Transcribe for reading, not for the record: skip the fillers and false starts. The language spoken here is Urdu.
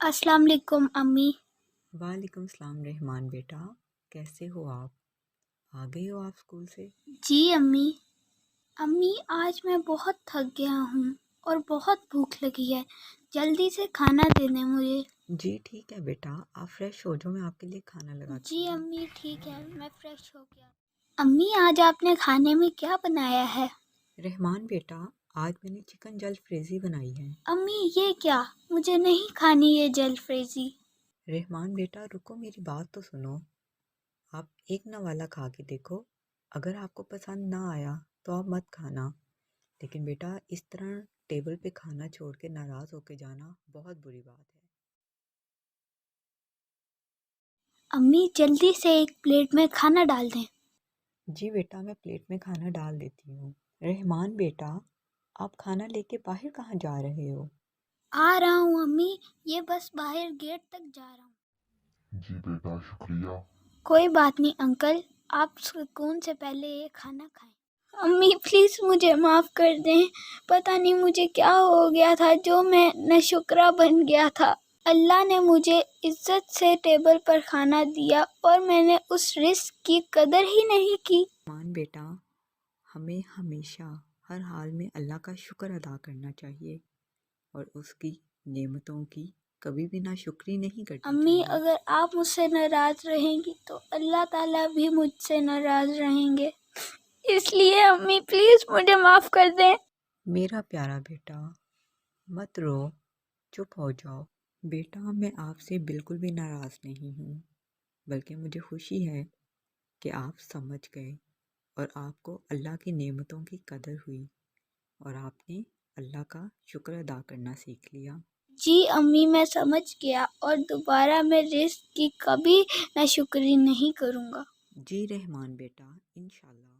السلام علیکم امی۔ وعلیکم السلام رحمان بیٹا، کیسے ہو آپ؟ آ گئے ہو آپ اسکول سے؟ جی امی۔ امی آج میں بہت تھک گیا ہوں اور بہت بھوک لگی ہے، جلدی سے کھانا دے دیں مجھے۔ جی ٹھیک ہے بیٹا، آپ فریش ہو جاؤ، میں آپ کے لیے کھانا لگاتی جی ہوں۔ امی ٹھیک ہے، میں فریش ہو گیا۔ امی آج آپ نے کھانے میں کیا بنایا ہے؟ رحمان بیٹا، آج میں نے چکن جلد فریزی بنائی ہے۔ امی یہ کیا؟ مجھے نہیں کھانی یہ جلد فریزی۔ رحمان بیٹا رکو، میری بات تو سنو۔ آپ ایک نوالا کھا کے دیکھو، اگر آپ کو پسند نہ آیا تو آپ مت کھانا، لیکن بیٹا اس طرح ٹیبل پہ کھانا چھوڑ کے ناراض ہو کے جانا بہت بری بات ہے۔ امی جلدی سے ایک پلیٹ میں کھانا ڈال دیں۔ جی بیٹا، میں پلیٹ میں کھانا ڈال دیتی ہوں۔ رحمان بیٹا، آپ کھانا لے کے باہر کہاں جا رہے ہو؟ آ رہا ہوں امی، یہ بس باہر گیٹ تک جا رہا ہوں۔ جی بیٹا شکریہ۔ کوئی بات نہیں انکل، آپ سکون سے پہلے یہ کھانا کھائیں۔ امی پلیز مجھے معاف کر دیں، پتہ نہیں مجھے کیا ہو گیا تھا جو میں ناشکرا بن گیا تھا۔ اللہ نے مجھے عزت سے ٹیبل پر کھانا دیا اور میں نے اس رزق کی قدر ہی نہیں کی۔ رحمان بیٹا، ہمیں ہمیشہ ہر حال میں اللہ کا شکر ادا کرنا چاہیے اور اس کی نعمتوں کی کبھی بھی ناشکری نہیں کرنی امی چاہیے۔ اگر آپ مجھ سے ناراض رہیں گی تو اللہ تعالیٰ بھی مجھ سے ناراض رہیں گے، اس لیے امی پلیز مجھے معاف کر دیں۔ میرا پیارا بیٹا مت رو، چپ ہو جاؤ۔ بیٹا میں آپ سے بالکل بھی ناراض نہیں ہوں، بلکہ مجھے خوشی ہے کہ آپ سمجھ گئے اور آپ کو اللہ کی نعمتوں کی قدر ہوئی اور آپ نے اللہ کا شکر ادا کرنا سیکھ لیا۔ جی امی میں سمجھ گیا اور دوبارہ میں رزق کی کبھی ناشکری نہیں کروں گا۔ جی رحمان بیٹا، انشاءاللہ۔